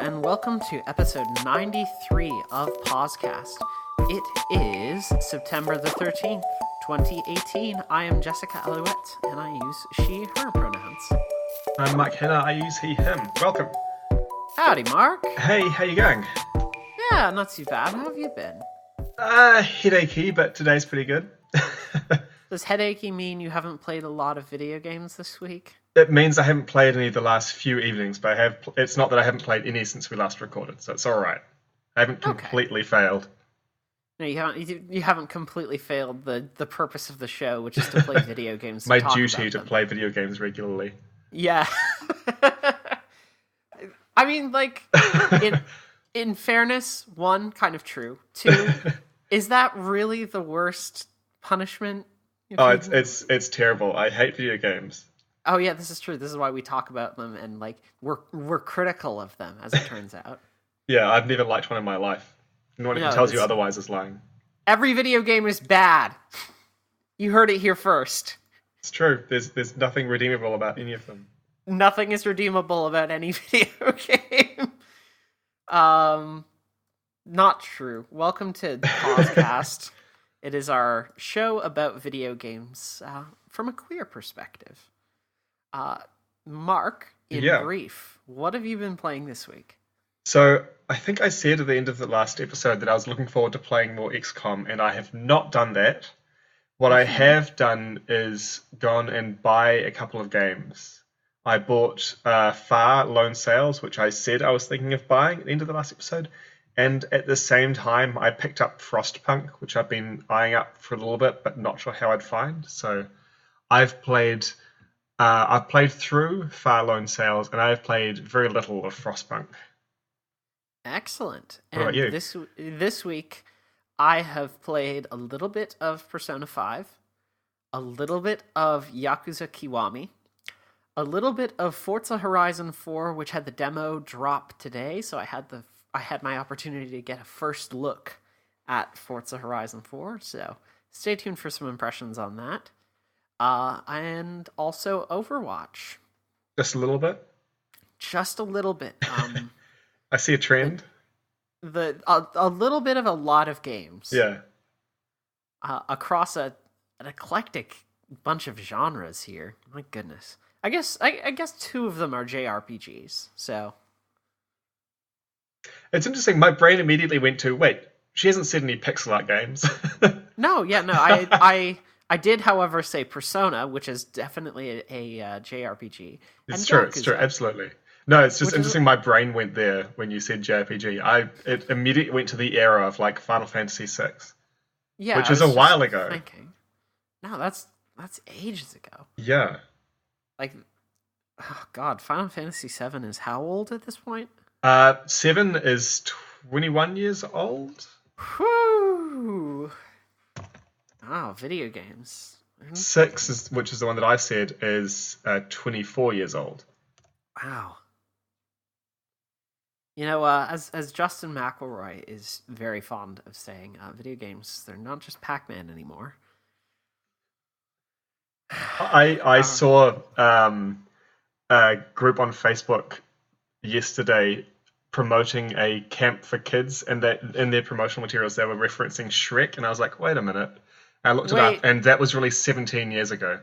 and welcome to episode 93 of PauseCast. It is September the 13th, 2018. I am Jessica Alouette, and I use she, her pronouns. I'm Mike Henner, I use he, him. Welcome. Howdy, Mark. Hey, how you going? Yeah, not too bad. How have you been? Headachy, but today's pretty good. Does headachy mean you haven't played a lot of video games this week? It means I haven't played any the last few evenings, but it's not that I haven't played any since we last recorded, so it's alright. I haven't completely failed. No, you haven't completely failed the purpose of the show, which is to play video games. My duty to play video games regularly. Yeah. I mean, like, in fairness, one, kind of true. Two, is that really the worst punishment? Oh, it's terrible. I hate video games. Oh yeah, this is true. This is why we talk about them, and like we're critical of them, as it turns out. Yeah, I've never liked one in my life. Anyone who tells you otherwise is lying. Every video game is bad. You heard it here first. It's true. There's nothing redeemable about any of them. Nothing is redeemable about any video game. Not true. Welcome to PauseCast. It is our show about video games from a queer perspective. Mark, in brief, what have you been playing this week? So, I think I said at the end of the last episode that I was looking forward to playing more XCOM, and I have not done that. What I have done is gone and buy a couple of games. I bought Far Lone Sales, which I said I was thinking of buying at the end of the last episode, and at the same time I picked up Frostpunk, which I've been eyeing up for a little bit, but not sure how I'd find. So, I've played through Far Lone Sales, and I've played very little of Frostpunk. Excellent. What about you? This week, I have played a little bit of Persona 5, a little bit of Yakuza Kiwami, a little bit of Forza Horizon 4, which had the demo drop today, so I had my opportunity to get a first look at Forza Horizon 4, so stay tuned for some impressions on that. And also Overwatch. Just a little bit? Just a little bit. I see a trend. A little bit of a lot of games. Yeah. Across an eclectic bunch of genres here. My goodness. I guess two of them are JRPGs, so. It's interesting. My brain immediately went to, wait, she hasn't said any pixel art games. No. I did, however, say Persona, which is definitely a JRPG. It's true, absolutely. No, it's just interesting my brain went there when you said JRPG. It immediately went to the era of like Final Fantasy VI. Yeah. Which was a while ago. Thinking, no, that's ages ago. Yeah. Like, oh god, Final Fantasy VII is how old at this point? 7 is 21 years old. Whew. Oh, video games. 6, which is the one that I said, is 24 years old. Wow. You know, as Justin McElroy is very fond of saying, video games, they're not just Pac-Man anymore. I saw a group on Facebook yesterday promoting a camp for kids, and that in their promotional materials they were referencing Shrek, and I was like, wait a minute. I looked it up, and that was released 17 years ago.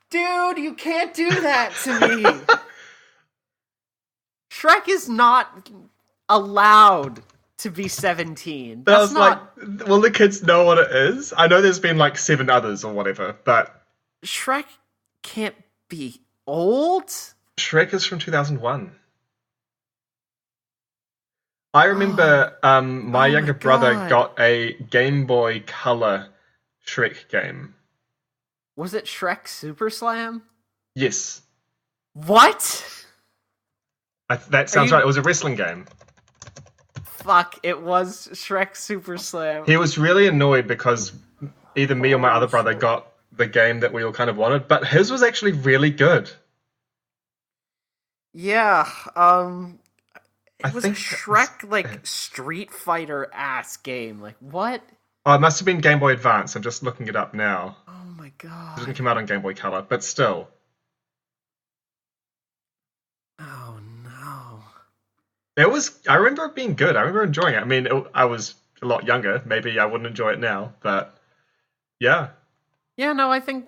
Dude, you can't do that to me! Shrek is not allowed to be 17. But I was like, will the kids know what it is? I know there's been like 7 others or whatever, but... Shrek can't be old? Shrek is from 2001. I remember my younger brother got a Game Boy Color Shrek game. Was it Shrek Super Slam? Yes. What? That sounds right. It was a wrestling game. Fuck, it was Shrek Super Slam. He was really annoyed because either me or my other brother got the game that we all kind of wanted, but his was actually really good. Yeah, it was a Shrek, like, Street Fighter-ass game. Like, what? Oh, it must have been Game Boy Advance. I'm just looking it up now. Oh my god. It didn't come out on Game Boy Color, but still. Oh no. I remember it being good. I remember enjoying it. I mean, I was a lot younger. Maybe I wouldn't enjoy it now, but yeah. Yeah, no, I think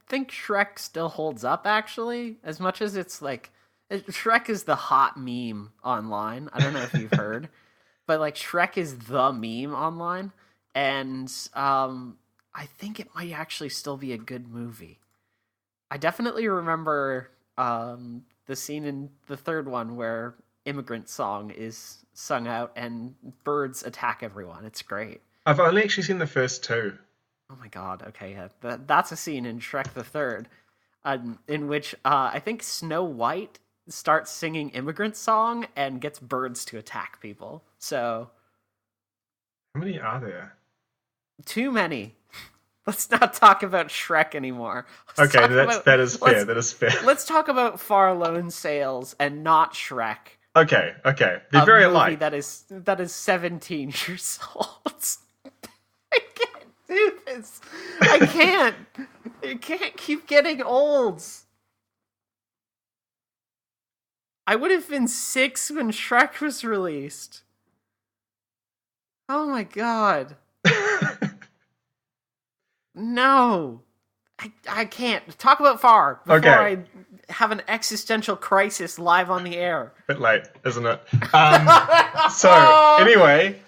Shrek still holds up actually, as much as it's like Shrek is the hot meme online. I don't know if you've heard, but like Shrek is the meme online, and I think it might actually still be a good movie. I definitely remember the scene in the third one where Immigrant Song is sung out and birds attack everyone. It's great. I've only actually seen the first two. Oh my god. Okay, yeah. That's a scene in Shrek the Third, in which I think Snow White starts singing Immigrant Song and gets birds to attack people. So How many are there? too many. Let's not talk about Shrek anymore. Okay, that is fair. let's That is fair. let's talk about Far Lone Sales and not Shrek. Okay, they're very Movie alike. that is 17 years old. I can't do this. I can't. It can't keep getting old. I would have been 6 when Shrek was released. Oh my god. No. I can't. Talk about Far before Okay. I have an existential crisis live on the air. Bit late, isn't it? So anyway,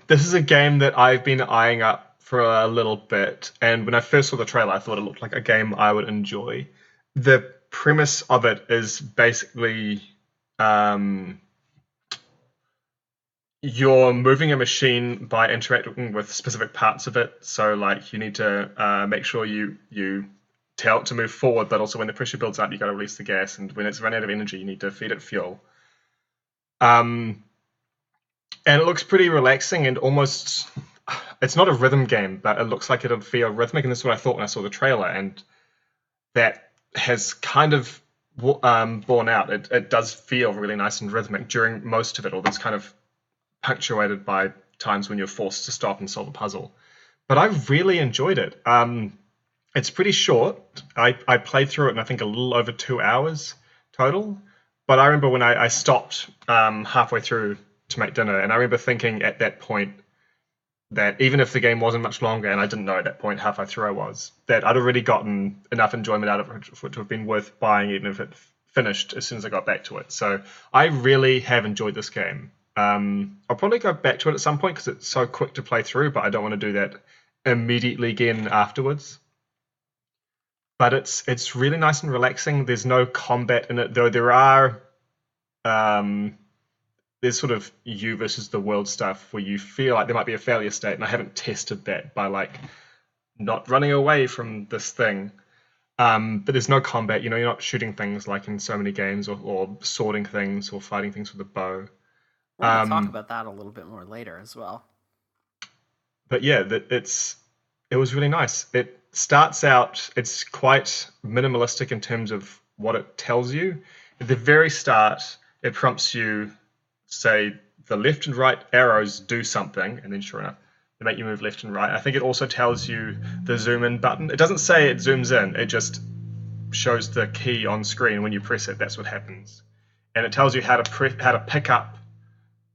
this is a game that I've been eyeing up for a little bit, and when I first saw the trailer, I thought it looked like a game I would enjoy. The premise of it is basically you're moving a machine by interacting with specific parts of it. So, like, you need to make sure you tell it to move forward, but also when the pressure builds up, you got to release the gas, and when it's run out of energy, you need to feed it fuel. And it looks pretty relaxing and almost. It's not a rhythm game, but it looks like it'll feel rhythmic, and this is what I thought when I saw the trailer, and that has kind of borne out. It does feel really nice and rhythmic during most of it, although it's kind of punctuated by times when you're forced to stop and solve a puzzle. But I really enjoyed it. It's pretty short. I played through it in I think a little over 2 hours total. But I remember when I stopped halfway through to make dinner, and I remember thinking at that point that even if the game wasn't much longer, and I didn't know at that point halfway through I was, that I'd already gotten enough enjoyment out of it for it to have been worth buying, even if it finished as soon as I got back to it. So I really have enjoyed this game. I'll probably go back to it at some point because it's so quick to play through, but I don't want to do that immediately again afterwards. But it's really nice and relaxing. There's no combat in it, though there are there's sort of you versus the world stuff where you feel like there might be a failure state, and I haven't tested that by like not running away from this thing. But there's no combat, you're not shooting things like in so many games, or sorting things or fighting things with a bow. We're going to talk about that a little bit more later as well. But yeah, it was really nice. It starts out, it's quite minimalistic in terms of what it tells you. At the very start, it prompts you, say, the left and right arrows do something, and then sure enough, they make you move left and right. I think it also tells you the zoom in button. It doesn't say it zooms in, it just shows the key on screen. When you press it, that's what happens. And it tells you how to pick up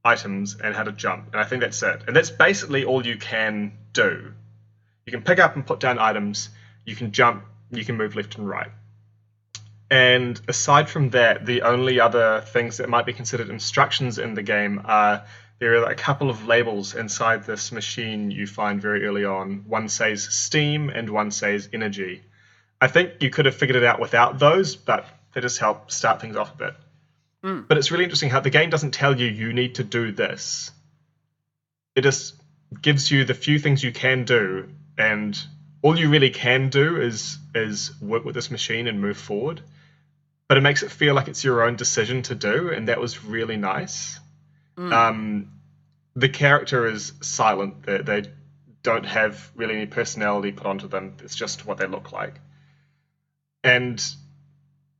items and how to jump, and I think that's it. And that's basically all you can do. You can pick up and put down items, you can jump, you can move left and right. And aside from that, the only other things that might be considered instructions in the game are there are a couple of labels inside this machine you find very early on. One says steam and one says energy. I think you could have figured it out without those, but they just help start things off a bit. But it's really interesting how the game doesn't tell you need to do this. It just gives you the few things you can do, and all you really can do is work with this machine and move forward. But it makes it feel like it's your own decision to do, and that was really nice. The character is silent. They don't have really any personality put onto them. It's just what they look like. And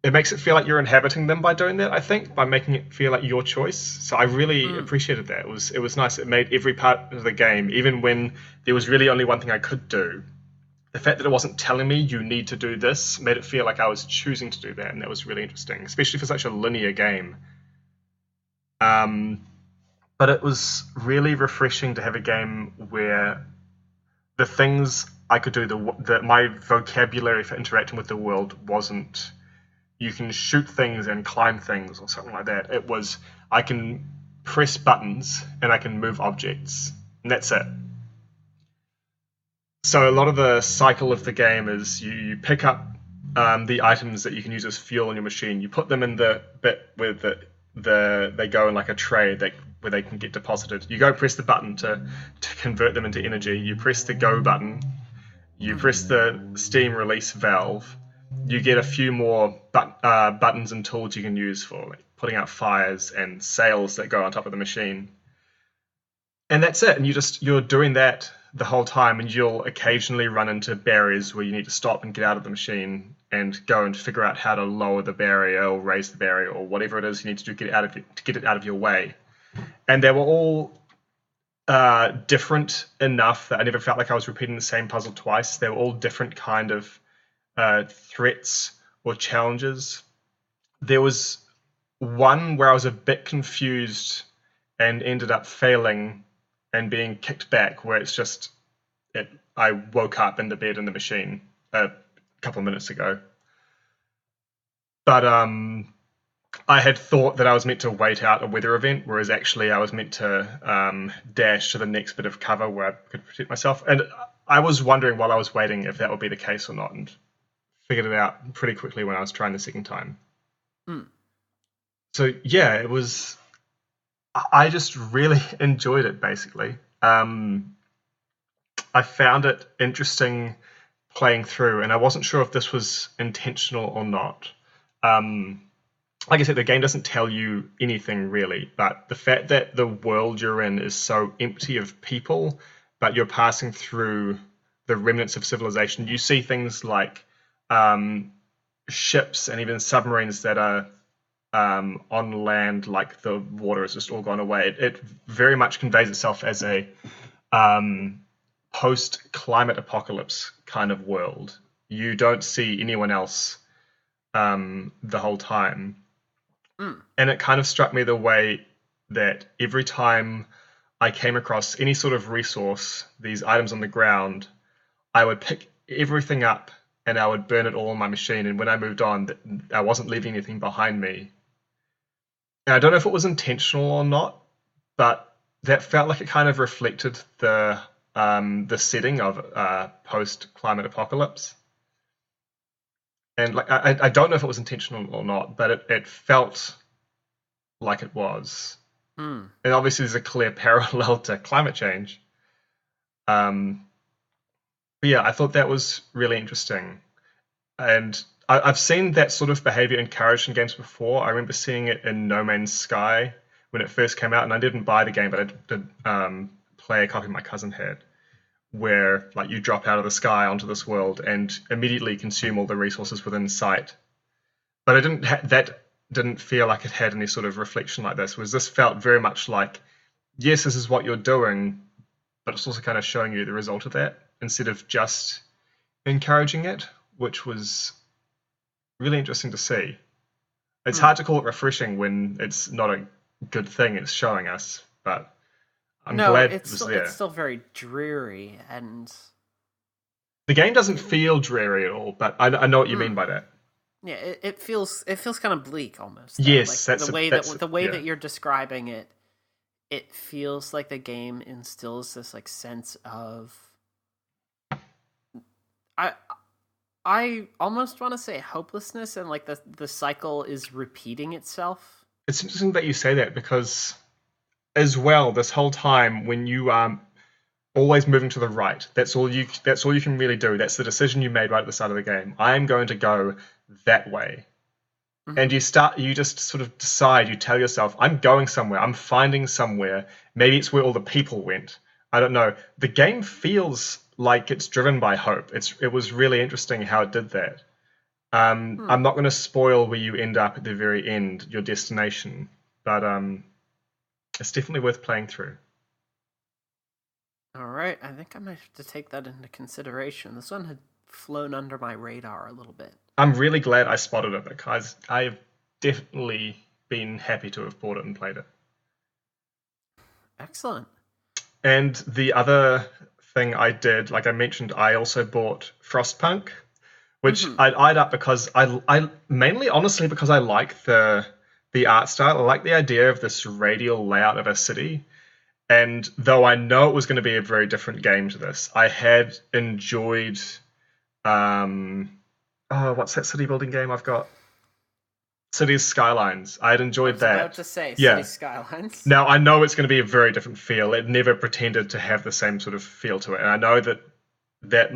it makes it feel like you're inhabiting them by doing that, I think, by making it feel like your choice. So I really appreciated that. It was nice. It made every part of the game, even when there was really only one thing I could do, the fact that it wasn't telling me you need to do this made it feel like I was choosing to do that, and that was really interesting, especially for such a linear game. But it was really refreshing to have a game where the things I could do, my vocabulary for interacting with the world wasn't you can shoot things and climb things or something like that. It was I can press buttons and I can move objects, and that's it. So a lot of the cycle of the game is you pick up the items that you can use as fuel in your machine. You put them in the bit where they go in like a tray where they can get deposited. You go press the button to convert them into energy. You press the go button. You press the steam release valve. You get a few more buttons and tools you can use for like, putting out fires and sails that go on top of the machine. And that's it. And you're doing that the whole time, and you'll occasionally run into barriers where you need to stop and get out of the machine and go and figure out how to lower the barrier or raise the barrier or whatever it is you need to do to get it out of your way. And they were all different enough that I never felt like I was repeating the same puzzle twice. They were all different kind of threats or challenges. There was one where I was a bit confused and ended up failing and being kicked back, where it's just I woke up in the bed in the machine a couple of minutes ago. But I had thought that I was meant to wait out a weather event, whereas actually I was meant to dash to the next bit of cover where I could protect myself. And I was wondering while I was waiting if that would be the case or not, and figured it out pretty quickly when I was trying the second time. So yeah, it was. I just really enjoyed it, basically. I found it interesting playing through, and I wasn't sure if this was intentional or not. Like I said, the game doesn't tell you anything really, but the fact that the world you're in is so empty of people, but you're passing through the remnants of civilization, you see things like ships and even submarines that are on land, like the water has just all gone away. It very much conveys itself as a post-climate apocalypse kind of world. You don't see anyone else the whole time. And it kind of struck me the way that every time I came across any sort of resource, these items on the ground, I would pick everything up and I would burn it all on my machine. And when I moved on, I wasn't leaving anything behind me. And I don't know if it was intentional or not, but that felt like it kind of reflected the setting of post-climate apocalypse. And like I don't know if it was intentional or not, but it felt like it was. And obviously there's a clear parallel to climate change. But yeah, I thought that was really interesting. And I've seen that sort of behavior encouraged in games before. I remember seeing it in No Man's Sky when it first came out, and I didn't buy the game, but I did play a copy my cousin had, where like you drop out of the sky onto this world and immediately consume all the resources within sight. But that didn't feel like it had any sort of reflection like this. This felt very much like, yes, this is what you're doing, but it's also kind of showing you the result of that instead of just encouraging it, which was really interesting to see. It's hard to call it refreshing when it's not a good thing it's showing us, but I'm glad it was there. It's still very dreary, and the game doesn't feel dreary at all, but I know what you mean by that. Yeah, it feels kind of bleak almost. Though. Yes, like the way that you're describing it, it feels like the game instills this like sense of I almost want to say hopelessness, and like the cycle is repeating itself. It's interesting that you say that, because as well, this whole time when you are always moving to the right, that's all you can really do. That's the decision you made right at the start of the game. I am going to go that way. And you just sort of decide, you tell yourself, I'm going somewhere, I'm finding somewhere. Maybe it's where all the people went. I don't know. The game feels like it's driven by hope. It was really interesting how it did that. I'm not going to spoil where you end up at the very end, your destination, but it's definitely worth playing through. All right, I think I might have to take that into consideration. This one had flown under my radar a little bit. I'm really glad I spotted it, because I've definitely been happy to have bought it and played it. Excellent. And the other thing I did, like I mentioned, I also bought Frostpunk, which I eyed up because I mainly, honestly, because I like the art style. I like the idea of this radial layout of a city. And though I know it was going to be a very different game to this, I had enjoyed. What's that city building game I've got? Cities Skylines. I had I enjoyed was about that. to say City Yeah. Skylines. Now I know it's going to be a very different feel. It never pretended to have the same sort of feel to it, and I know that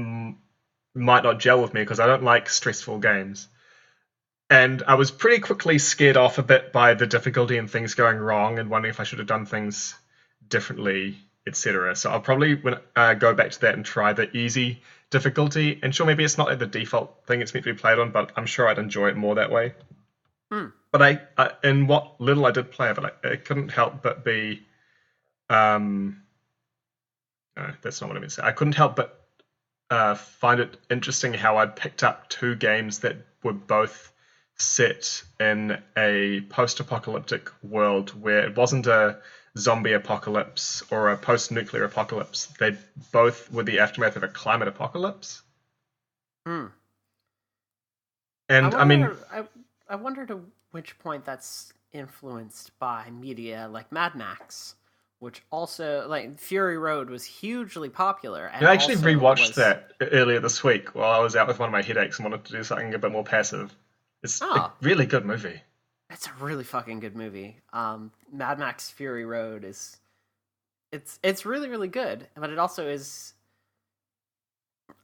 might not gel with me because I don't like stressful games. And I was pretty quickly scared off a bit by the difficulty and things going wrong, and wondering if I should have done things differently, etc. So I'll probably go back to that and try the easy difficulty. And sure, maybe it's not like the default thing it's meant to be played on, but I'm sure I'd enjoy it more that way. But in what little I did play of it, it couldn't help but be. No, that's not what I meant to say. I couldn't help but find it interesting how I'd picked up two games that were both set in a post-apocalyptic world where it wasn't a zombie apocalypse or a post-nuclear apocalypse. They both were the aftermath of a climate apocalypse. And I mean, I wonder to which point that's influenced by media like Mad Max, which also, like, Fury Road was hugely popular. And I actually rewatched that earlier this week while I was out with one of my headaches and wanted to do something a bit more passive. It's a really good movie. It's a really fucking good movie. Mad Max Fury Road it's really, really good, but it also is.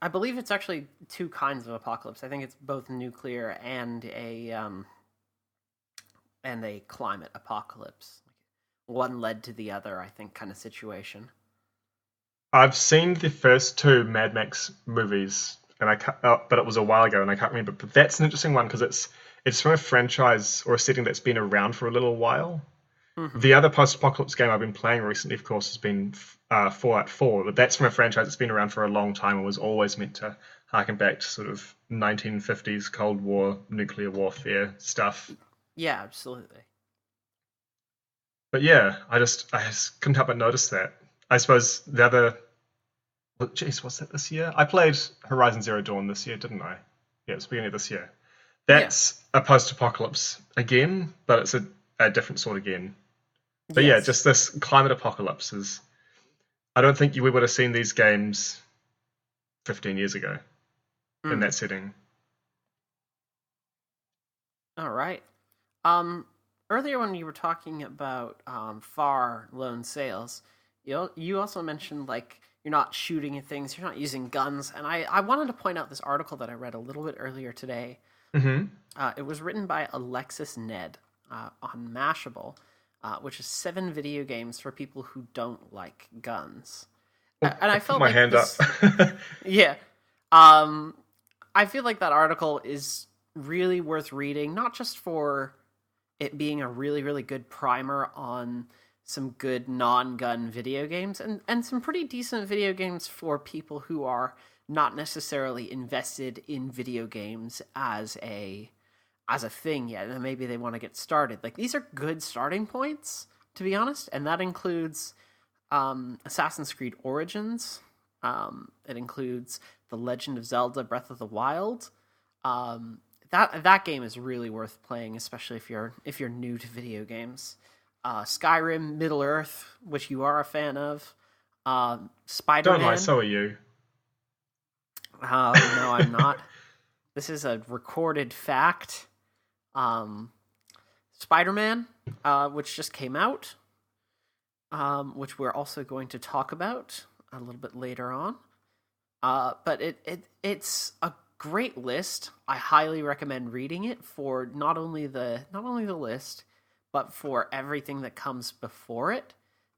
I believe it's actually two kinds of apocalypse. I think it's both nuclear and a climate apocalypse. One led to the other, I think, kind of situation. I've seen the first two Mad Max movies, and but it was a while ago, and I can't remember. But that's an interesting one because it's from a franchise or a setting that's been around for a little while. The other post-apocalypse game I've been playing recently, of course, has been Fallout 4, but that's from a franchise that's been around for a long time and was always meant to harken back to sort of 1950s Cold War, nuclear warfare stuff. Yeah, absolutely. But yeah, I just couldn't help but notice that. I suppose the other... Jeez, was that this year? I played Horizon Zero Dawn this year, didn't I? Yeah, it was the beginning of this year. That's a post-apocalypse again, but it's a different sort again. But yeah, just this climate apocalypse is... I don't think we would have seen these games 15 years ago in that setting. All right. Earlier when you were talking about far lone sales, you also mentioned, like, you're not shooting at things, you're not using guns, and I wanted to point out this article that I read a little bit earlier today. It was written by Alexis Ned on Mashable, which is 7 video games for people who don't like guns. And I felt my hand up. Yeah. I feel like that article is really worth reading, not just for it being a really, really good primer on some good non-gun video games, and some pretty decent video games for people who are not necessarily invested in video games as a thing yet, and maybe they want to get started. Like, these are good starting points, to be honest, and that includes Assassin's Creed Origins. It includes The Legend of Zelda: Breath of the Wild. That game is really worth playing, especially if you're new to video games. Skyrim, Middle Earth, which you are a fan of. Spider-Man. Don't lie, so are you. No, I'm not. This is a recorded fact. Spider-Man, which just came out, which we're also going to talk about a little bit later on. But it's a great list. I highly recommend reading it for not only the list, but for everything that comes before it,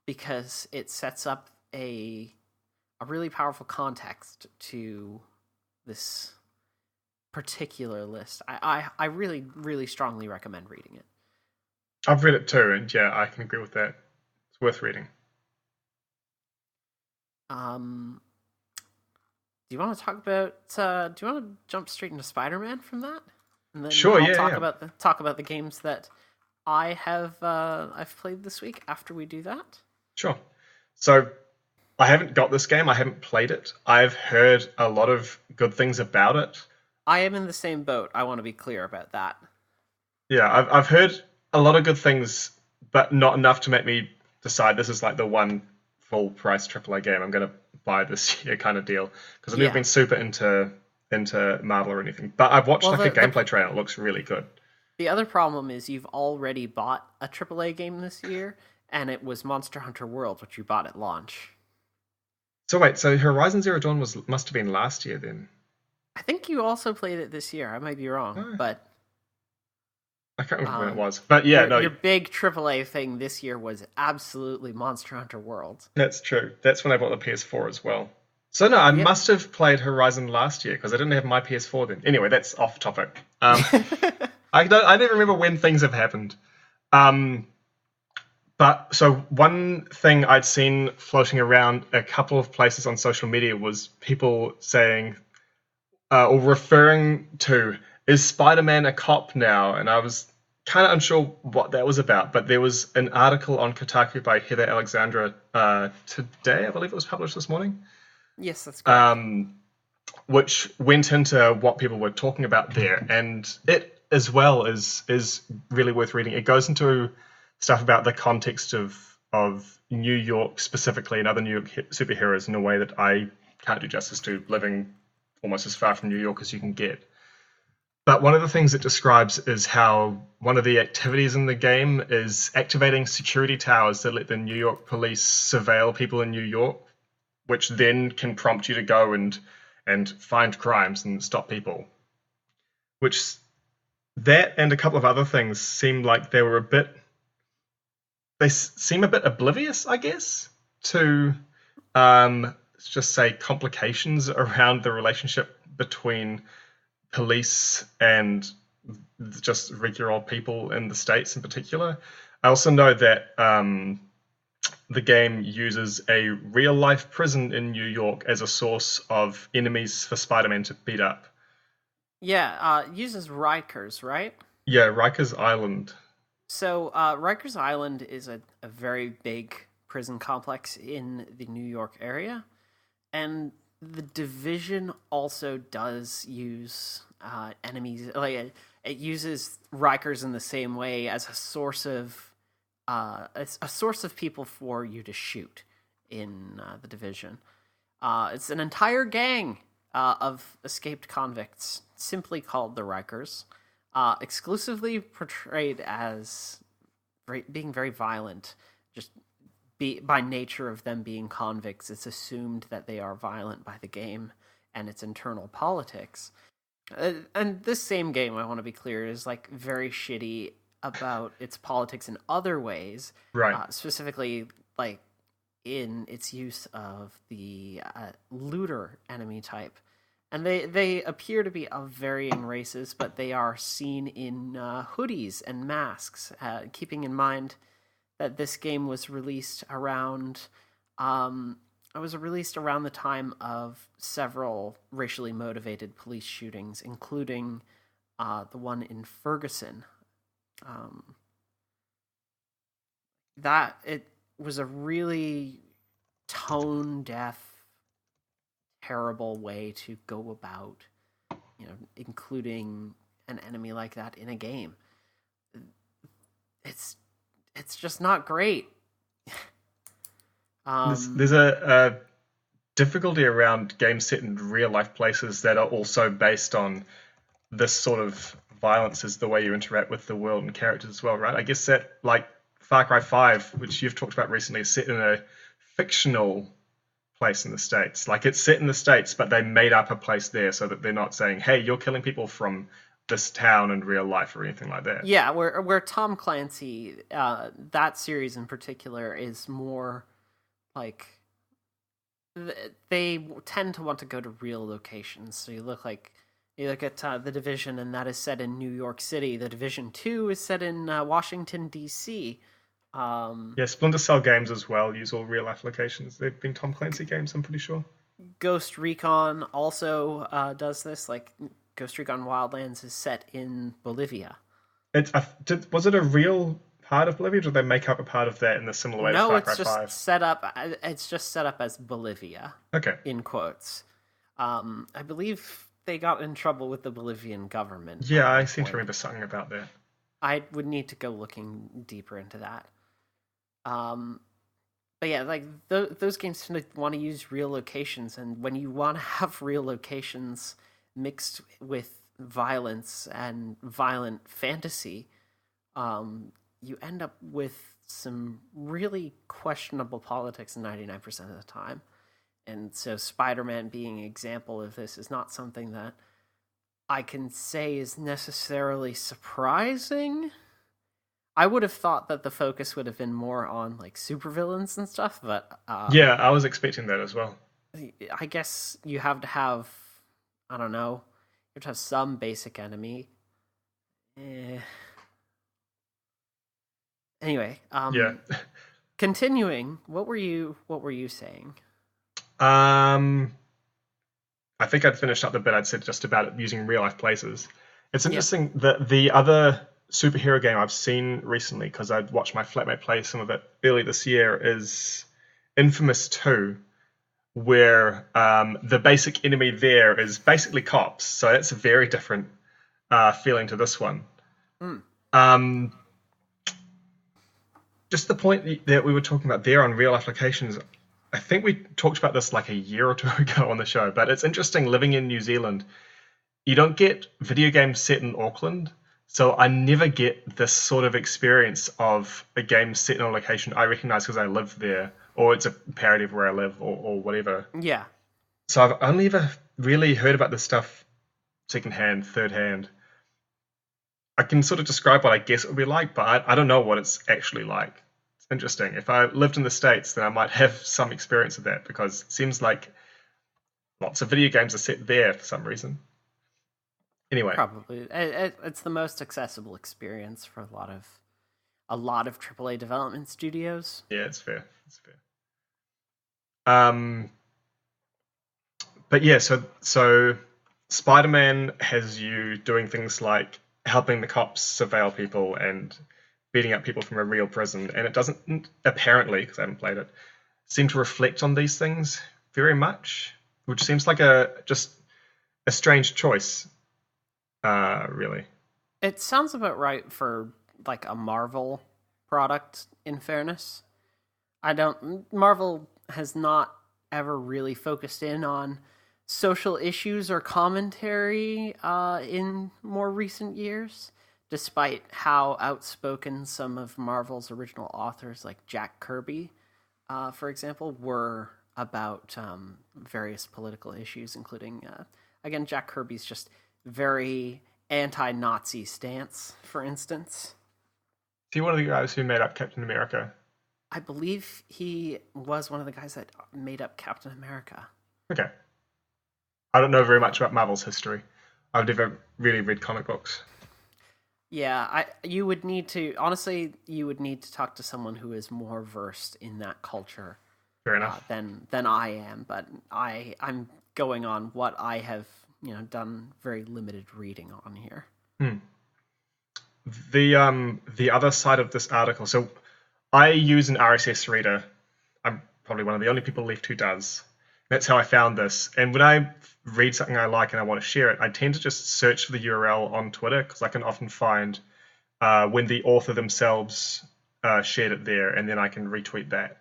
because it sets up a really powerful context to this particular list. I really, really strongly recommend reading it. I've read it too, and yeah, I can agree with that. It's worth reading. Do you want to talk about? Do you want to jump straight into Spider-Man from that? And then sure. I'll talk about the games that I've played this week after we do that. Sure. So I haven't got this game. I haven't played it. I've heard a lot of good things about it. I am in the same boat. I want to be clear about that. Yeah, I've heard a lot of good things, but not enough to make me decide this is like the one full price AAA game I'm gonna buy this year kind of deal. Because I've never Yeah. been super into Marvel or anything. But I've watched Well, like a gameplay trailer. It looks really good. the other problem is you've already bought a AAA game this year, and it was Monster Hunter World, which you bought at launch. So wait, so Horizon Zero Dawn must have been last year then. I think you also played it this year. I might be wrong, Oh, but I can't remember when it was. But yeah, no, your big AAA thing this year was absolutely Monster Hunter World. that's true. That's when I bought the PS4 as well. So no, I Yep. must have played Horizon last year because I didn't have my PS4 then. Anyway, that's off topic. I don't remember when things have happened. Um, but so one thing I'd seen floating around a couple of places on social media was people saying or referring to, is Spider-Man a cop now? And I was kind of unsure what that was about, but there was an article on Kotaku by Heather Alexandra today, I believe it was published this morning, Yes, that's correct. which went into what people were talking about there, and it as well is really worth reading. It goes into stuff about the context of New York specifically and other New York superheroes in a way that I can't do justice to, living almost as far from New York as you can get. But one of the things it describes is how one of the activities in the game is activating security towers that let the New York police surveil people in New York, which then can prompt you to go and find crimes and stop people. Which that and a couple of other things seem like they seem a bit oblivious, I guess, to let's just say complications around the relationship between police and just regular old people in the States in particular. I also know that the game uses a real life prison in New York as a source of enemies for Spider-Man to beat up. Yeah, it uses Rikers, right? Yeah, Rikers Island. So, Rikers Island is a very big prison complex in the New York area. And the Division also does use enemies. Like, it uses Rikers in the same way as a source of people for you to shoot in the Division. It's an entire gang of escaped convicts, simply called the Rikers, exclusively portrayed as being very violent. Just by nature of them being convicts, it's assumed that they are violent by the game and its internal politics. And this same game, I want to be clear, is like very shitty about its politics in other ways, Right. specifically like in its use of the looter enemy type. And they appear to be of varying races, but they are seen in hoodies and masks, keeping in mind that this game was released around it was released around the time of several racially motivated police shootings, including the one in Ferguson. That it was a really tone deaf, terrible way to go about, including an enemy like that in a game. It's just not great. There's a difficulty around games set in real life places that are also based on this sort of violence as the way you interact with the world and characters as well, right? I guess that like Far Cry 5, which you've talked about recently, is set in a fictional place in the States. Like it's set in the States, but they made up a place there so that they're not saying, hey, you're killing people from this town in real life or anything like that. Yeah, where Tom Clancy, that series in particular, is more like they tend to want to go to real locations. So you look at the Division, and that is set in New York City. The Division 2 is set in Washington D.C. Yeah, Splinter Cell games as well use all real life locations. They've been Tom Clancy games, I'm pretty sure. Ghost Recon also does this. Like Ghost Recon Wildlands is set in Bolivia. Was it a real part of Bolivia? Or do they make up a part of that in the similar way to No, Far it's Cry just 5? set up. It's just set up as Bolivia, Okay. in quotes. I believe they got in trouble with the Bolivian government Yeah, at I one seem to point. remember something about that. I would need to go looking deeper into that. Um, but yeah, like those games tend to want to use real locations, and when you want to have real locations mixed with violence and violent fantasy, you end up with some really questionable politics 99% of the time. And so Spider-Man being an example of this is not something that I can say is necessarily surprising. I would have thought that the focus would have been more on like supervillains and stuff, but Yeah, I was expecting that as well. I guess you have to have, I don't know, you have to have some basic enemy. Eh. Anyway, Yeah. continuing, what were you saying? Um, I think I'd finished up the bit I'd said just about it using real life places. It's Yeah. interesting that the other superhero game I've seen recently, because I'd watched my flatmate play some of it early this year, is Infamous 2, where the basic enemy there is basically cops. So it's a very different feeling to this one. Mm. Um, just the point that we were talking about there on real life locations, I think we talked about this like a year or two ago on the show, but it's interesting living in New Zealand. You don't get video games set in Auckland, so I never get this sort of experience of a game set in a location I recognize because I live there, or it's a parody of where I live, or whatever. Yeah. So I've only ever really heard about this stuff secondhand, third hand. I can sort of describe what I guess it would be like, but I don't know what it's actually like. It's interesting. If I lived in the States, then I might have some experience of that because it seems like lots of video games are set there for some reason. Anyway, Probably. It's the most accessible experience for a lot of AAA development studios. yeah, it's fair. It's fair. Um, but yeah, so Spider-Man has you doing things like helping the cops surveil people and beating up people from a real prison, and it doesn't apparently, because I haven't played it, seem to reflect on these things very much, which seems like just a strange choice, really. It sounds about right for like a Marvel product, in fairness. Marvel has not ever really focused in on social issues or commentary in more recent years, despite how outspoken some of Marvel's original authors, like Jack Kirby, for example, were about various political issues, including, again, Jack Kirby's just very anti-Nazi stance, for instance. See, one of the guys who made up Captain America. I believe he was one of the guys that made up Captain America. Okay. I don't know very much about Marvel's history. I've never really read comic books. Yeah, you would need to talk to someone who is more versed in that culture Fair enough. than I am. But I'm going on what I have done very limited reading on here. The other side of this article. So I use an RSS reader. I'm probably one of the only people left who does. That's how I found this. And when I read something I like and I want to share it, I tend to just search for the URL on Twitter because I can often find when the author themselves shared it there, and then I can retweet that.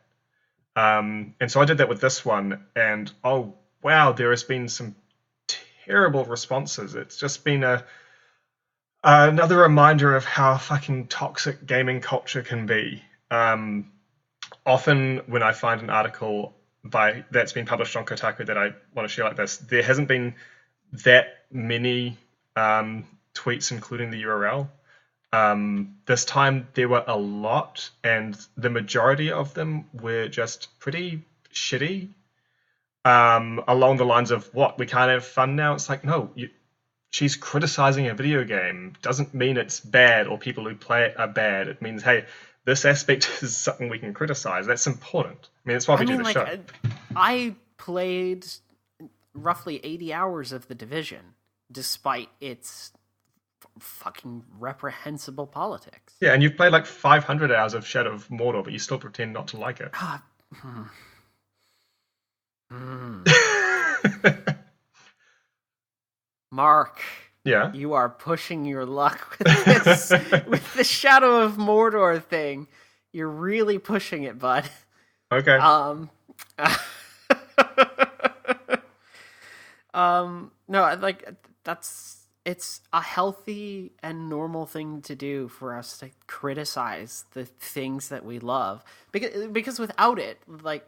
And so I did that with this one, and oh wow, there has been some terrible responses. It's just been another reminder of how fucking toxic gaming culture can be. Often when I find an article that's been published on Kotaku that I want to share like this, there hasn't been that many tweets including the URL. This time there were a lot, and the majority of them were just pretty shitty. Along the lines of, what, we can't have fun now? It's like, no, she's criticizing a video game. Doesn't mean it's bad or people who play it are bad. It means, hey, this aspect is something we can criticize. That's important. I mean, that's why we do the show. I played roughly 80 hours of The Division, despite its fucking reprehensible politics. Yeah, and you've played like 500 hours of Shadow of Mordor, but you still pretend not to like it. Ah, hmm. Hmm. Mark, Yeah. you are pushing your luck with this, with the Shadow of Mordor thing. You're really pushing it, bud. Okay. No, like it's a healthy and normal thing to do for us to criticize the things that we love, because without it, like,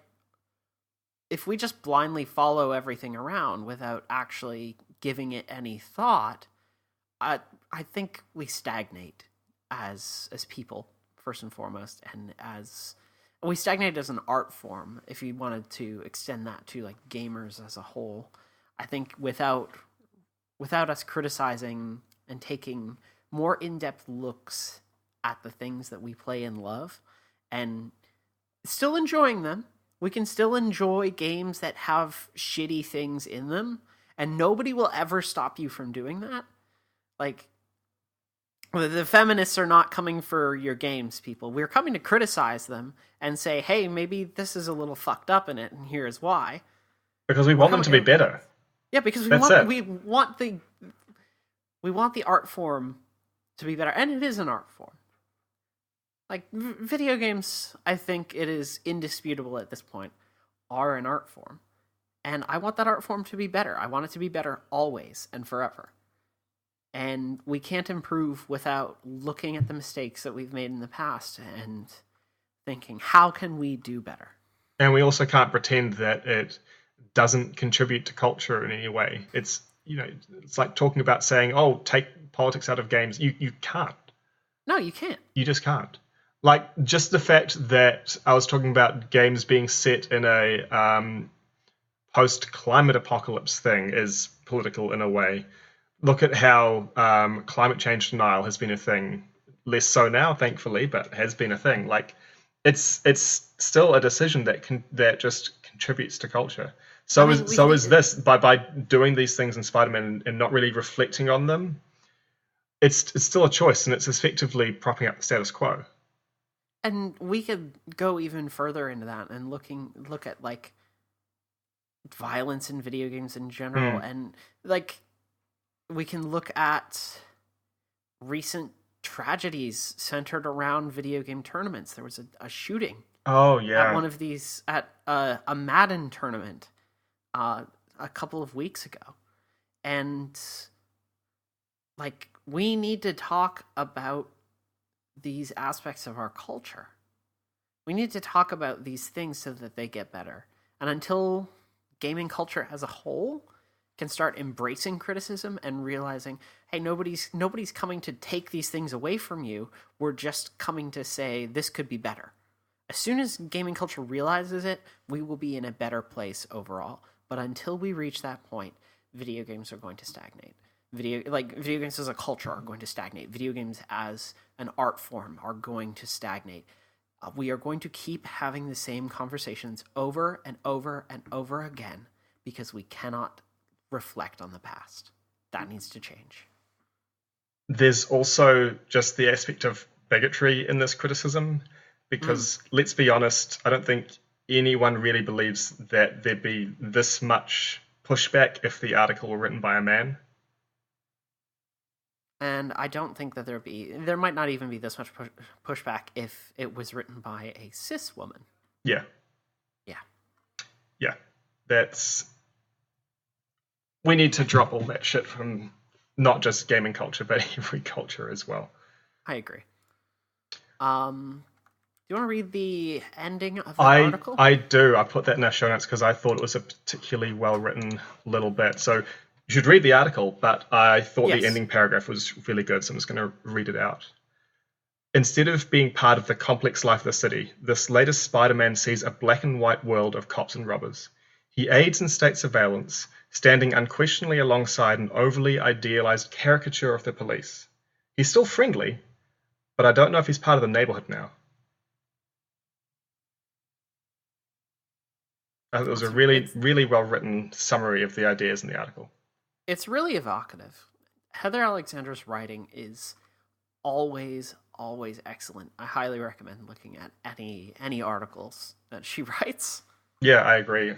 if we just blindly follow everything around without actually giving it any thought, I think we stagnate as people, first and foremost, and as we stagnate as an art form. If you wanted to extend that to like gamers as a whole, I think without us criticizing and taking more in-depth looks at the things that we play and love, and still enjoying them, we can still enjoy games that have shitty things in them, and nobody will ever stop you from doing that. Like, the feminists are not coming for your games, people. We're coming to criticize them and say, hey, maybe this is a little fucked up in it, and here's why. Because we want them to be better. Yeah, because we want the art form to be better, and it is an art form. Like, video games, I think it is indisputable at this point, are an art form. And I want that art form to be better. I want it to be better always and forever. And we can't improve without looking at the mistakes that we've made in the past and thinking, how can we do better? And we also can't pretend that it doesn't contribute to culture in any way. It's, it's like talking about saying, oh, take politics out of games. You can't. No, you can't. You just can't. Like, just the fact that I was talking about games being set in a post-climate apocalypse thing is political in a way. Look at how climate change denial has been a thing. Less so now, thankfully, but has been a thing. Like, it's still a decision that just contributes to culture. So is this by doing these things in Spider-Man and not really reflecting on them. It's still a choice, and it's effectively propping up the status quo. And we could go even further into that and look at like violence in video games in general, and like we can look at recent tragedies centered around video game tournaments. There was a shooting. Oh yeah. At one of these, at a Madden tournament, a couple of weeks ago, and like we need to talk about these aspects of our culture. We need to talk about these things so that they get better. And until gaming culture as a whole can start embracing criticism and realizing, hey, nobody's coming to take these things away from you. We're just coming to say this could be better. As soon as gaming culture realizes it, we will be in a better place overall. But until we reach that point, video games are going to stagnate. Video games as a culture are going to stagnate. Video games as an art form are going to stagnate. We are going to keep having the same conversations over and over and over again because we cannot reflect on the past. That needs to change. There's also just the aspect of bigotry in this criticism, because let's be honest, I don't think anyone really believes that there'd be this much pushback if the article were written by a man. And I don't think that there might not even be this much pushback if it was written by a cis woman. Yeah. Yeah. Yeah. We need to drop all that shit from not just gaming culture, but every culture as well. I agree. Do you want to read the ending of the article? I do. I put that in our show notes because I thought it was a particularly well-written little bit. So you should read the article, but I thought the ending paragraph was really good, so I'm just going to read it out. Instead of being part of the complex life of the city, this latest Spider-Man sees a black and white world of cops and robbers. He aids in state surveillance, standing unquestionably alongside an overly idealized caricature of the police. He's still friendly, but I don't know if he's part of the neighborhood now. It was a really, really well-written summary of the ideas in the article. It's really evocative. Heather Alexander's writing is always, always excellent. I highly recommend looking at any articles that she writes. Yeah, I agree.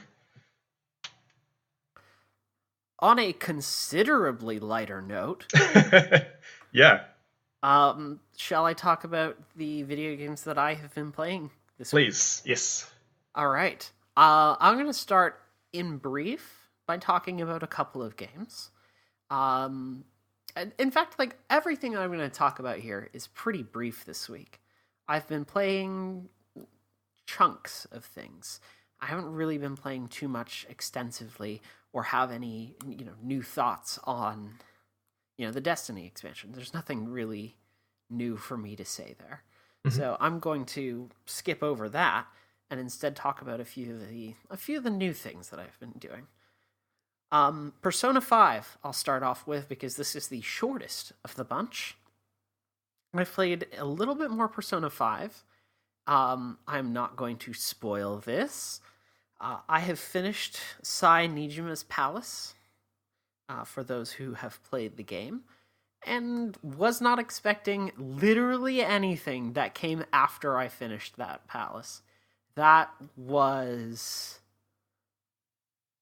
On a considerably lighter note, Yeah, shall I talk about the video games that I have been playing this week? please. Yes. All right. I'm going to start in brief by talking about a couple of games. In fact, like everything I'm going to talk about here is pretty brief this week. I've been playing chunks of things. I haven't really been playing too much extensively or have any, new thoughts on, the Destiny expansion. There's nothing really new for me to say there. Mm-hmm. So I'm going to skip over that and instead talk about a few of the new things that I've been doing. Persona 5, I'll start off with because this is the shortest of the bunch. I've played a little bit more Persona 5. I'm not going to spoil this. I have finished Sai Nijima's Palace, for those who have played the game, and was not expecting literally anything that came after I finished that palace. That was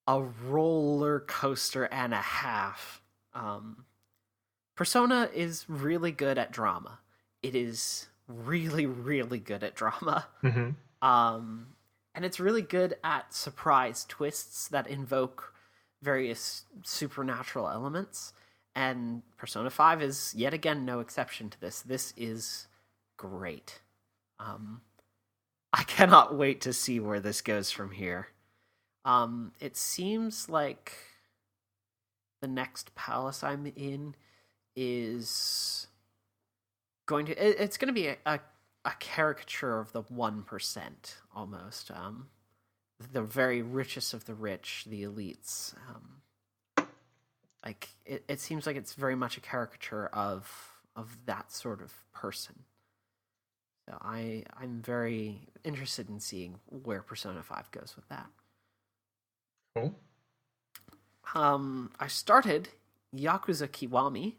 a roller coaster and a half. Persona is really good at drama. It is really, really good at drama. Mm-hmm. And it's really good at surprise twists that invoke various supernatural elements. And Persona 5 is yet again no exception to this. This is great. I cannot wait to see where this goes from here. It seems like the next palace I'm in is going to... It's going to be a caricature of the 1%, almost. The very richest of the rich, the elites. It seems like it's very much a caricature of that sort of person. So I'm very interested in seeing where Persona 5 goes with that. Cool. I started Yakuza Kiwami.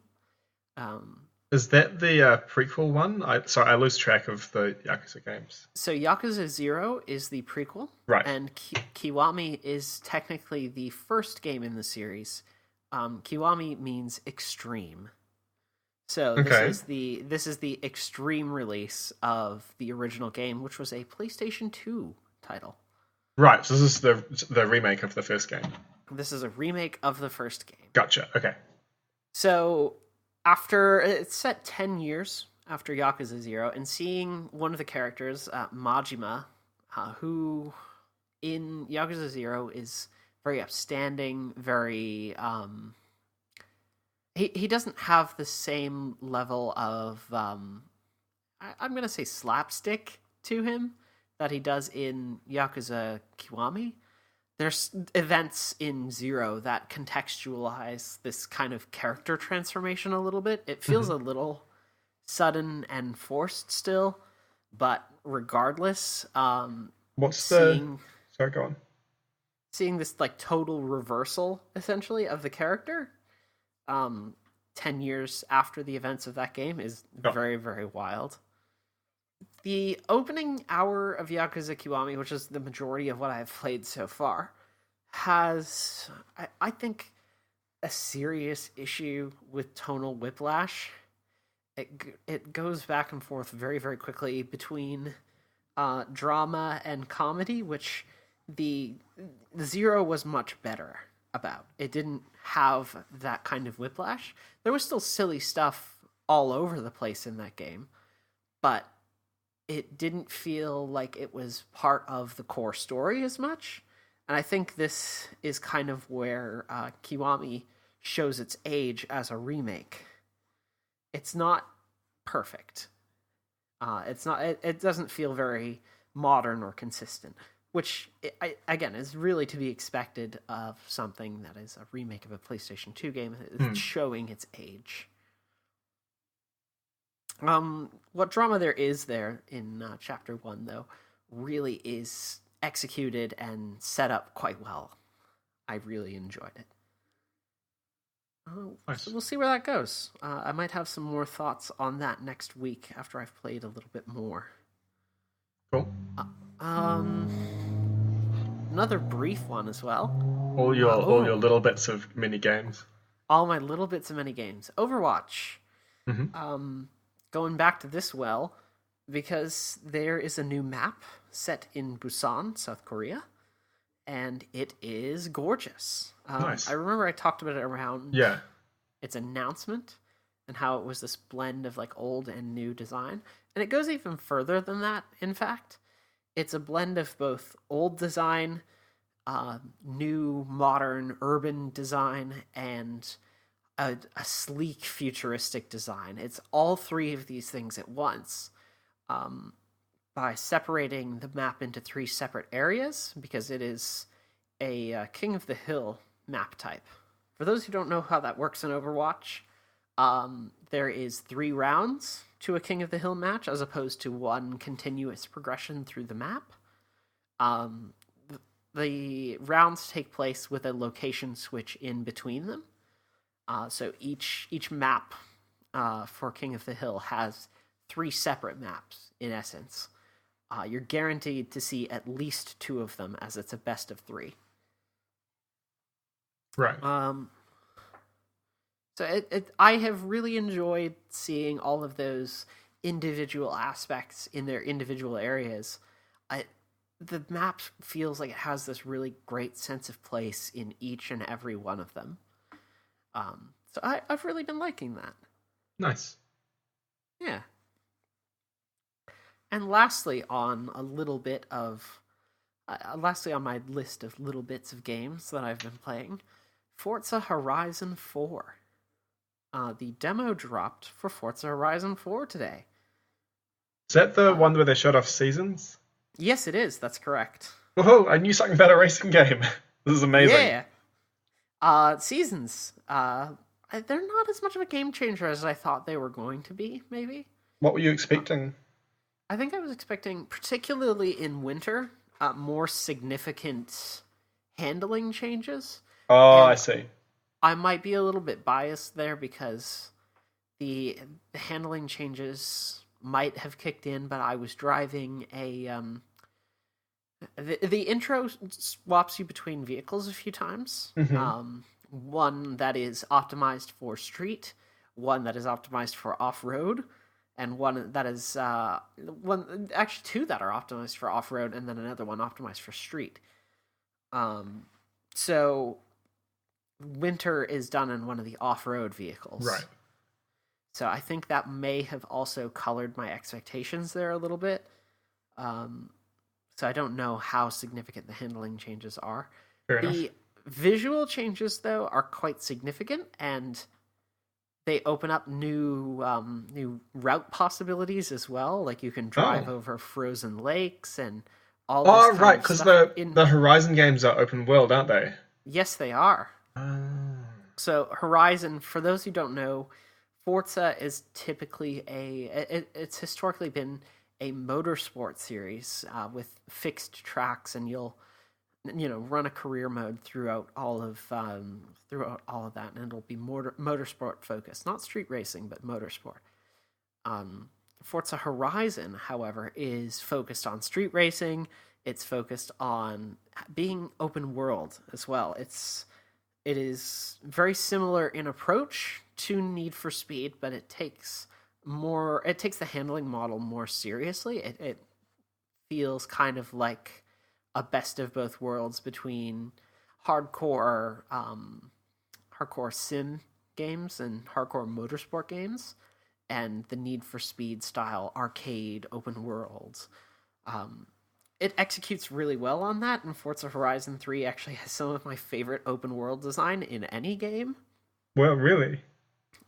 Is that the prequel one? I lose track of the Yakuza games. So Yakuza 0 is the prequel. Right. And Kiwami is technically the first game in the series. Kiwami means extreme. So this is the extreme release of the original game, which was a PlayStation 2 title. Right, so this is the remake of the first game. This is a remake of the first game. Gotcha, okay. So it's set 10 years after Yakuza 0, and seeing one of the characters, Majima, who in Yakuza 0 is very upstanding, very... He doesn't have the same level of, I'm going to say slapstick to him that he does in Yakuza Kiwami. There's events in 0 that contextualize this kind of character transformation a little bit. It feels a little sudden and forced still, but regardless, Sorry, go on. Seeing this like total reversal, essentially, of the character 10 years after the events of that game is very, very wild. The opening hour of Yakuza Kiwami, which is the majority of what I've played so far, has, I think, a serious issue with tonal whiplash. It goes back and forth very, very quickly between drama and comedy, which the 0 was much better about. It didn't have that kind of whiplash. There was still silly stuff all over the place in that game, but it didn't feel like it was part of the core story as much. And I think this is kind of where Kiwami shows its age as a remake. It's not perfect. It doesn't feel very modern or consistent, which, again, is really to be expected of something that is a remake of a PlayStation 2 game. It's showing its age. What drama there is there in Chapter 1, though, really is executed and set up quite well. I really enjoyed it. So Nice. we'll see where that goes. I might have some more thoughts on that next week after I've played a little bit more. Cool. Um, Another brief one as well. All your little bits of mini games. All my little bits of many games. Overwatch. Mm-hmm. Going back to this well, because there is a new map set in Busan, South Korea, and it is gorgeous. Nice. I remember I talked about it around Yeah. its announcement and how it was this blend of like old and new design. And it goes even further than that, in fact. It's a blend of both old design, new, modern, urban design, and a sleek, futuristic design. It's all three of these things at once. By separating the map into three separate areas, because it is a King of the Hill map type. For those who don't know how that works in Overwatch, there is 3 rounds to a King of the Hill match, as opposed to one continuous progression through the map. The rounds take place with a location switch in between them. So each map for King of the Hill has 3 separate maps, in essence. You're guaranteed to see at least 2 of them, as it's a best of 3. Right. So I have really enjoyed seeing all of those individual aspects in their individual areas. The map feels like it has this really great sense of place in each and every one of them. So I've really been liking that. Nice. Yeah. And lastly on my list of little bits of games that I've been playing, Forza Horizon 4. The demo dropped for Forza Horizon 4 today. Is that the one where they showed off seasons? Yes, it is. That's correct. Whoa, I knew something about a racing game. This is amazing. Yeah. Seasons. They're not as much of a game changer as I thought they were going to be, maybe. What were you expecting? I think I was expecting, particularly in winter, more significant handling changes. Oh, And I see. I might be a little bit biased there because the handling changes might have kicked in, but I was driving the intro swaps you between vehicles a few times. Mm-hmm. One that is optimized for street, one that is optimized for off-road, and one that is actually 2 that are optimized for off-road, and then another one optimized for street. So winter is done in one of the off-road vehicles. Right. So I think that may have also colored my expectations there a little bit. So I don't know how significant the handling changes are. Fair enough. The visual changes, though, are quite significant, and they open up new route possibilities as well. Like you can drive over frozen lakes and all this kind right, of because stuff. the Horizon games are open world, aren't they? Yes, they are. So Horizon, for those who don't know, Forza is typically it's historically been a motorsport series with fixed tracks, and you'll run a career mode throughout all of that, and it'll be motorsport focused, not street racing, but motorsport. Forza Horizon, however, is focused on street racing. It's focused on being open world as well. It is very similar in approach to Need for Speed, but it takes the handling model more seriously. It feels kind of like a best of both worlds between hardcore sim games and hardcore motorsport games, and the Need for Speed style arcade open world. It executes really well on that, and Forza Horizon 3 actually has some of my favorite open world design in any game. Well, really?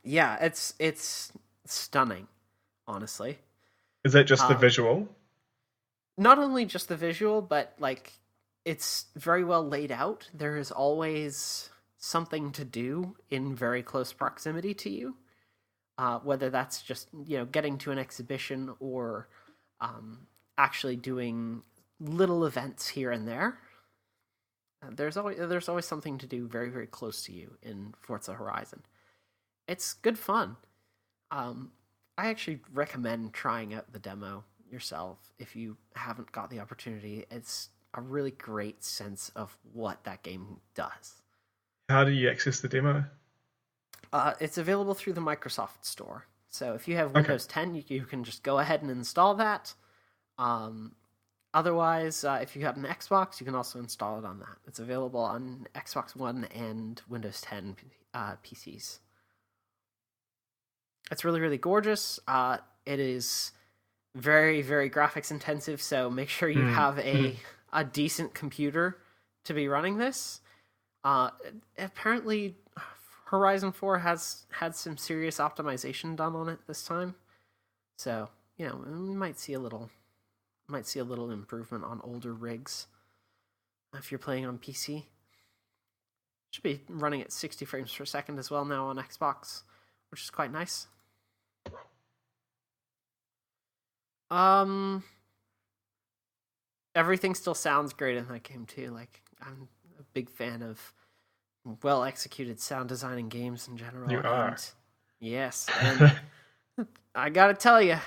Yeah, it's stunning, honestly. Is that just the visual? Not only just the visual, but like it's very well laid out. There is always something to do in very close proximity to you, whether that's just getting to an exhibition or actually doing little events here and there. There's always something to do very, very close to you in Forza Horizon. It's good fun. I actually recommend trying out the demo yourself if you haven't got the opportunity. It's a really great sense of what that game does. How do you access the demo? It's available through the Microsoft Store. So if you have Okay. Windows 10, you can just go ahead and install that. Otherwise, if you have an Xbox, you can also install it on that. It's available on Xbox One and Windows 10 PCs. It's really, really gorgeous. It is very, very graphics intensive, so make sure you have a decent computer to be running this. Apparently, Horizon 4 has had some serious optimization done on it this time. So, we might see a little improvement on older rigs if you're playing on PC. Should be running at 60 frames per second as well now on Xbox, which is quite nice. Everything still sounds great in that game too. Like, I'm a big fan of well executed sound design in games in general. You are. And yes, and I gotta tell you,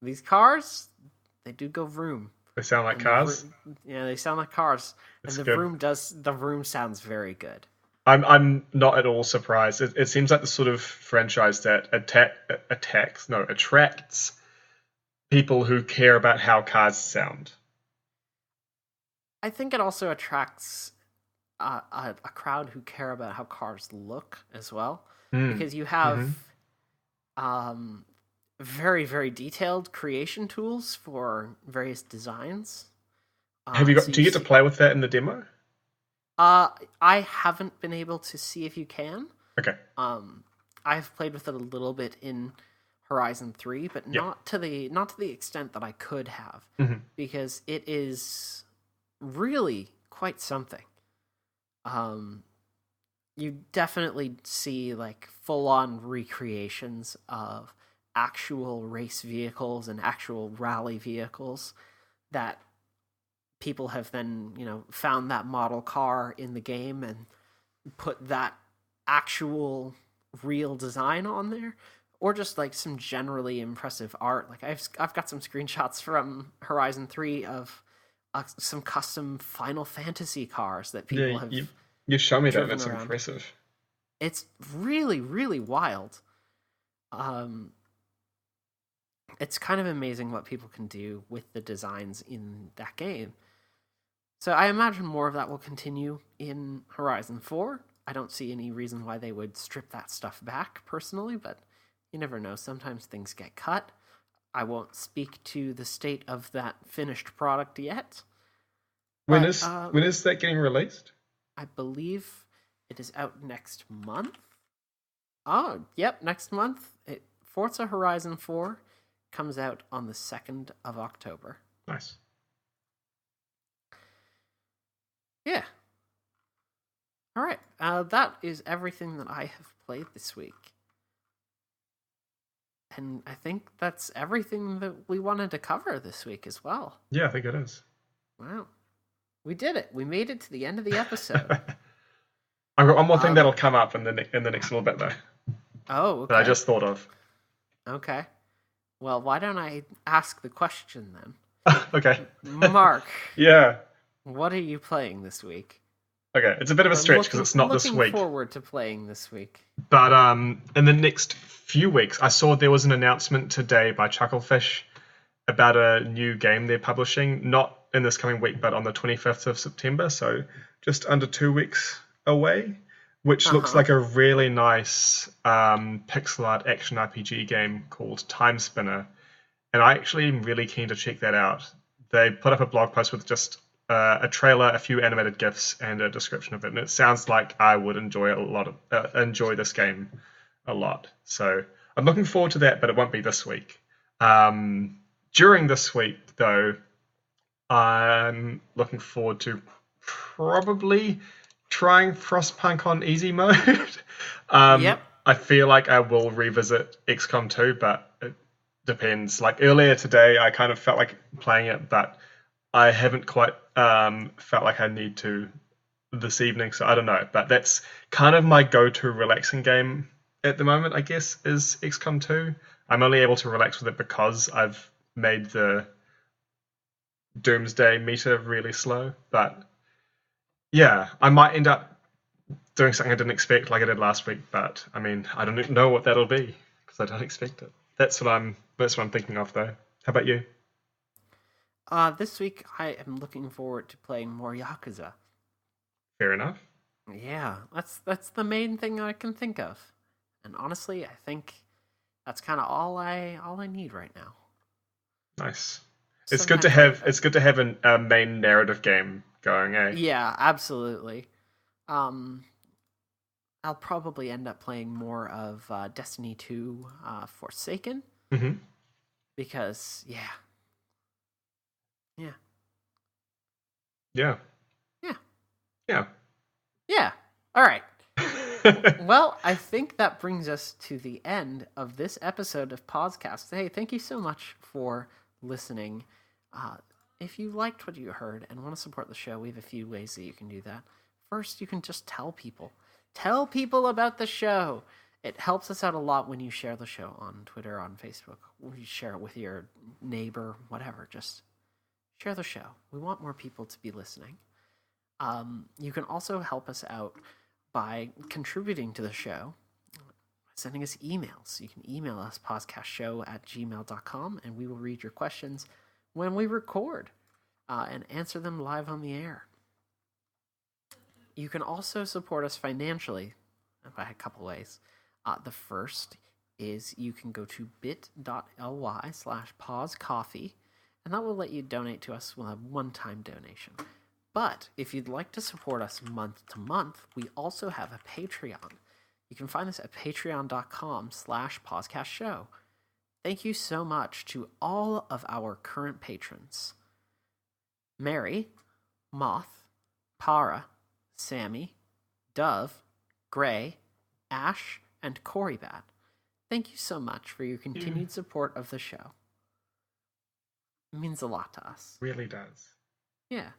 these cars, they do go vroom. They sound like And cars. they sound like cars. That's and good. the vroom sounds very good. I'm not at all surprised. It seems like the sort of franchise that attracts people who care about how cars sound. I think it also attracts a crowd who care about how cars look as well, because you have very, very detailed creation tools for various designs. Do you get to play with that in the demo? I haven't been able to see if you can. Okay. I've played with it a little bit in Horizon 3, but not to the extent that I could have, because it is really quite something. You definitely see like full-on recreations of actual race vehicles and actual rally vehicles that people have then, found that model car in the game and put that actual real design on there, or just like some generally impressive art. Like I've got some screenshots from Horizon 3 of some custom Final Fantasy cars that people have. You show me that. driven That's around. impressive. It's really, really wild. It's kind of amazing what people can do with the designs in that game. So I imagine more of that will continue in Horizon 4. I don't see any reason why they would strip that stuff back, personally, but you never know. Sometimes things get cut. I won't speak to the state of that finished product yet. When is that getting released? I believe it is out next month. Oh, yep, next month. Forza Horizon 4 comes out on the 2nd of October. Nice. Yeah. All right. That is everything that I have played this week. And I think that's everything that we wanted to cover this week as well. Yeah, I think it is. Wow. We did it. We made it to the end of the episode. I've got one more thing that'll come up in the next little bit, though. Oh, okay. That I just thought of. Okay. Well, why don't I ask the question then? Okay. Mark. Yeah. What are you playing this week? Okay, it's a bit of a stretch because it's not this week. Looking forward to playing this week. But in the next few weeks, I saw there was an announcement today by Chucklefish about a new game they're publishing, not in this coming week, but on the 25th of September, so just under 2 weeks away, which looks like a really nice pixel art action RPG game called Time Spinner. And I actually am really keen to check that out. They put up a blog post with just a trailer, a few animated GIFs, and a description of it. And it sounds like I would enjoy this game a lot. So I'm looking forward to that, but it won't be this week. During this week, though, I'm looking forward to probably trying Frostpunk on easy mode. Yep. I feel like I will revisit XCOM 2, but it depends. Like earlier today, I kind of felt like playing it, but I haven't quite felt like I need to this evening, so I don't know. But that's kind of my go-to relaxing game at the moment, I guess, is XCOM 2. I'm only able to relax with it because I've made the Doomsday meter really slow. But yeah, I might end up doing something I didn't expect, like I did last week. But I mean, I don't know what that'll be because I don't expect it. That's what I'm thinking of, though. How about you? This week I am looking forward to playing more Yakuza. Fair enough. Yeah, that's the main thing I can think of. And honestly, I think that's kind of all I need right now. Nice. Sometimes It's good to have a main narrative game going, eh? Yeah, absolutely. Um, I'll probably end up playing more of Destiny 2 Forsaken Mm-hmm. because yeah. Yeah. Yeah. Yeah. Yeah. All right. Well, I think that brings us to the end of this episode of PauseCast. Hey, thank you so much for listening. If you liked what you heard and want to support the show, we have a few ways that you can do that. First, you can just tell people. Tell people about the show. It helps us out a lot when you share the show on Twitter, on Facebook. You share it with your neighbor, whatever. Just share the show. We want more people to be listening. You can also help us out by contributing to the show, sending us emails. You can email us pausecastshow@gmail.com, and we will read your questions when we record and answer them live on the air. You can also support us financially by a couple ways. The first is you can go to bit.ly/pausecoffee, and that will let you donate to us with a one-time donation. But if you'd like to support us month to month, we also have a Patreon. You can find us at patreon.com/pausecastshow. Thank you so much to all of our current patrons. Mary, Moth, Para, Sammy, Dove, Gray, Ash, and Corybat. Thank you so much for your continued support of the show. It means a lot to us. Really does. Yeah.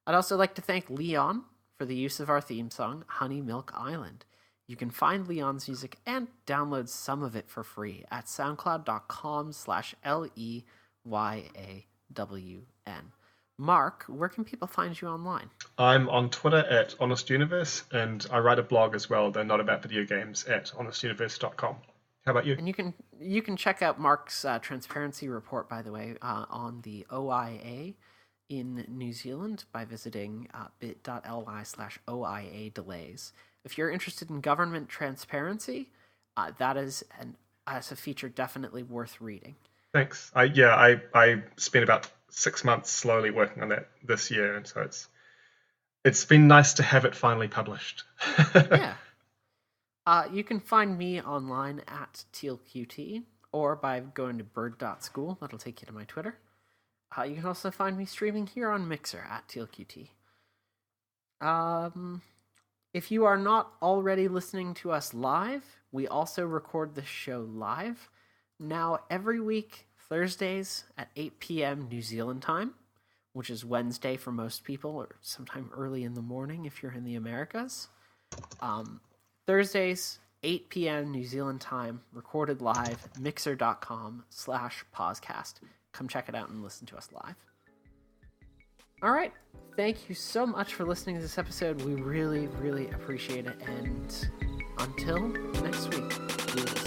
I'd also like to thank Leon for the use of our theme song, Honey Milk Island. You can find Leon's music and download some of it for free at soundcloud.com/LEYAWN. Mark, where can people find you online? I'm on Twitter at HonestUniverse, and I write a blog as well, though not about video games, at honestuniverse.com. How about you? And you can check out Mark's transparency report, by the way, on the OIA in New Zealand by visiting bit.ly/OIA delays. If you're interested in government transparency, that is a feature definitely worth reading. Thanks. I spent about 6 months slowly working on that this year, and so it's been nice to have it finally published. Yeah. You can find me online at TealQT or by going to bird.school. That'll take you to my Twitter. You can also find me streaming here on Mixer at TealQT. If you are not already listening to us live, we also record the show live. Now, every week, Thursdays at 8 p.m. New Zealand time, which is Wednesday for most people, or sometime early in the morning if you're in the Americas. Thursdays, 8 p.m. New Zealand time, recorded live, mixer.com/pausecast. Come check it out and listen to us live. All right. Thank you so much for listening to this episode. We really, really appreciate it. And until next week, we will